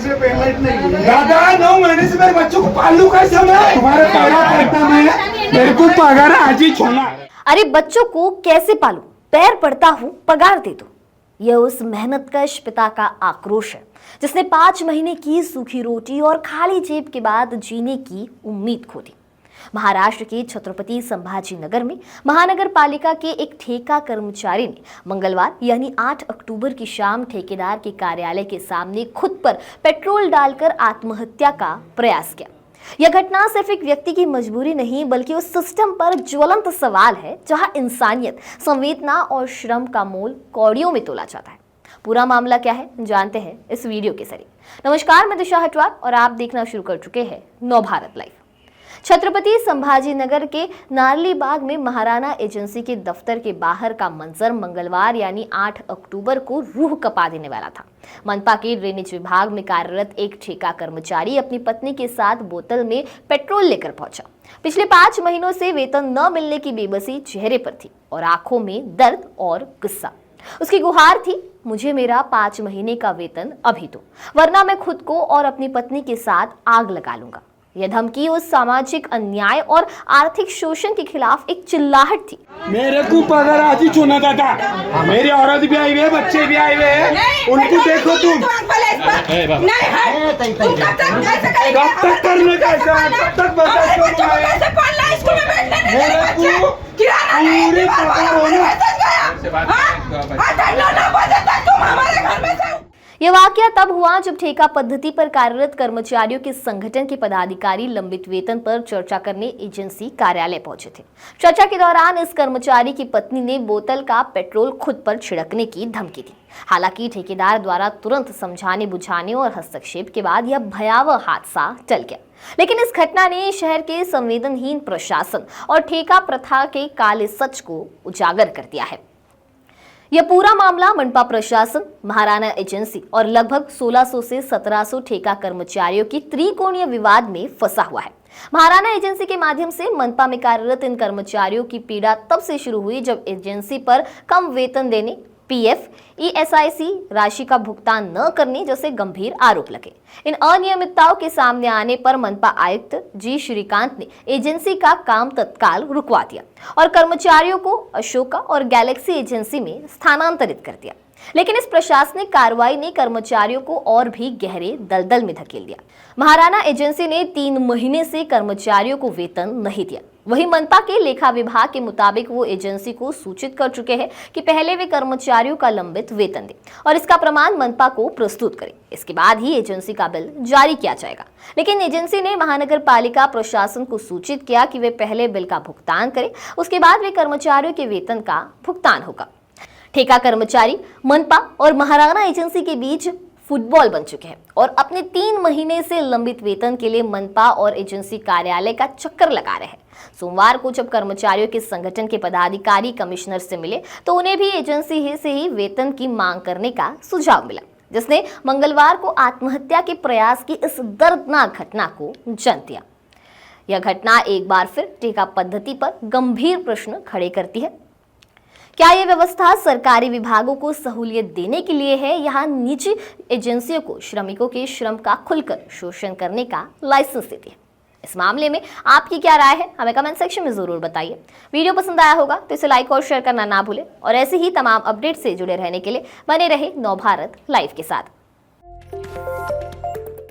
से पेमेंट नहीं है। दादा 9 महीने से मेरे बच्चों को पालू कैसे मैं तुम्हारे पैरा पड़ता मैं मेरे को पगार आज ही छोड़ा। अरे बच्चों को कैसे पालूं, पैर पड़ता हूं, पगार दे दो। यह उस मेहनतकश पिता का आक्रोश है जिसने 5 महीने की सूखी रोटी और खाली जेब के बाद जीने की उम्मीद खो दी। महाराष्ट्र के छत्रपति संभाजी नगर में महानगर पालिका के एक ठेका कर्मचारी ने मंगलवार यानी 8 अक्टूबर की शाम ठेकेदार के कार्यालय के सामने खुद पर पेट्रोल डालकर आत्महत्या का प्रयास किया। यह घटना सिर्फ एक व्यक्ति की मजबूरी नहीं बल्कि उस सिस्टम पर ज्वलंत सवाल है जहां इंसानियत, संवेदना और श्रम का मोल कौड़ियों में तोला जाता है। पूरा मामला क्या है जानते हैं इस वीडियो के जरिए। नमस्कार, मैं दिशा हटवार और आप देखना शुरू कर चुके हैं नवभारत लाइव। छत्रपति संभाजी नगर के नारली बाग में महाराणा एजेंसी के दफ्तर के बाहर का मंजर मंगलवार यानी 8 अक्टूबर को रूह कपा देने वाला था। मनपा के ड्रेनेज विभाग में कार्यरत एक ठेका कर्मचारी अपनी पत्नी के साथ बोतल में पेट्रोल लेकर पहुंचा। पिछले 5 महीनों से वेतन न मिलने की बेबसी चेहरे पर थी और आंखों में दर्द और गुस्सा। उसकी गुहार थी, मुझे मेरा 5 महीने का वेतन अभी दो, वरना मैं खुद को और अपनी पत्नी के साथ आग लगा लूंगा। यह धमकी उस सामाजिक अन्याय और आर्थिक शोषण के खिलाफ एक चिल्लाहट थी। मेरे को पगार आज ही छोड़ा दादा। मेरी औरत भी आई हुई है, बच्चे भी आए हुए हैं, उनको देखो तुम। कब तक करने का ऐसा, कब तक बर्दाश्त पूरी पगार होना। यह वाकया तब हुआ जब ठेका पद्धति पर कार्यरत कर्मचारियों के संगठन के पदाधिकारी लंबित वेतन पर चर्चा करने एजेंसी कार्यालय पहुंचे थे। चर्चा के दौरान इस कर्मचारी की पत्नी ने बोतल का पेट्रोल खुद पर छिड़कने की धमकी दी। हालांकि ठेकेदार द्वारा तुरंत समझाने बुझाने और हस्तक्षेप के बाद यह भयावह हादसा टल गया। लेकिन इस घटना ने शहर के संवेदनहीन प्रशासन और ठेका प्रथा के काले सच को उजागर कर दिया है। यह पूरा मामला मनपा प्रशासन, महाराणा एजेंसी और लगभग 1600 से 1700 ठेका कर्मचारियों की त्रिकोणीय विवाद में फंसा हुआ है। महाराणा एजेंसी के माध्यम से मनपा में कार्यरत इन कर्मचारियों की पीड़ा तब से शुरू हुई जब एजेंसी पर कम वेतन देने, पीएफ, ईएसआईसी राशि का भुगतान न करने जैसे गंभीर आरोप लगे। इन अनियमितताओं के सामने आने पर मनपा आयुक्त जी श्रीकांत ने एजेंसी का काम तत्काल रुकवा दिया और कर्मचारियों को अशोका और गैलेक्सी एजेंसी में स्थानांतरित कर दिया। लेकिन इस प्रशासनिक कार्रवाई ने कर्मचारियों को और भी गहरे दलदल में धकेल दिया। महाराणा एजेंसी ने 3 महीने से कर्मचारियों को वेतन नहीं दिया। वहीं मनपा के लेखा विभाग के मुताबिक वो एजेंसी को सूचित कर चुके हैं कि पहले वे कर्मचारियों का लंबित वेतन दें और इसका प्रमाण मनपा को प्रस्तुत करें। इसके बाद ही एजेंसी का बिल जारी किया जाएगा। लेकिन एजेंसी ने महानगर पालिका प्रशासन को सूचित किया कि वे पहले बिल का भुगतान करें, उसके बाद वे कर्मचारियों के वेतन का भुगतान होगा। ठेका कर्मचारी मनपा और महाराणा एजेंसी के बीच फुटबॉल बन चुके हैं और अपने 3 महीने से लंबित वेतन के लिए मनपा और एजेंसी कार्यालय का चक्कर लगा रहे हैं। सोमवार को जब कर्मचारियों के संगठन के पदाधिकारी कमिश्नर से मिले तो उन्हें भी एजेंसी से ही वेतन की मांग करने का सुझाव मिला, जिसने मंगलवार को आत्महत्या के प्रयास की इस दर्दनाक घटना को जन्म दिया। यह घटना एक बार फिर ठेका पद्धति पर गंभीर प्रश्न खड़े करती है। क्या यह व्यवस्था सरकारी विभागों को सहूलियत देने के लिए है या निजी एजेंसियों को श्रमिकों के श्रम का खुलकर शोषण करने का लाइसेंस देती है? इस मामले में आपकी क्या राय है, हमें कमेंट सेक्शन में जरूर बताइए। वीडियो पसंद आया होगा तो इसे लाइक और शेयर करना ना भूलें और ऐसे ही तमाम अपडेट से जुड़े रहने के लिए बने रहे नवभारत लाइव के साथ।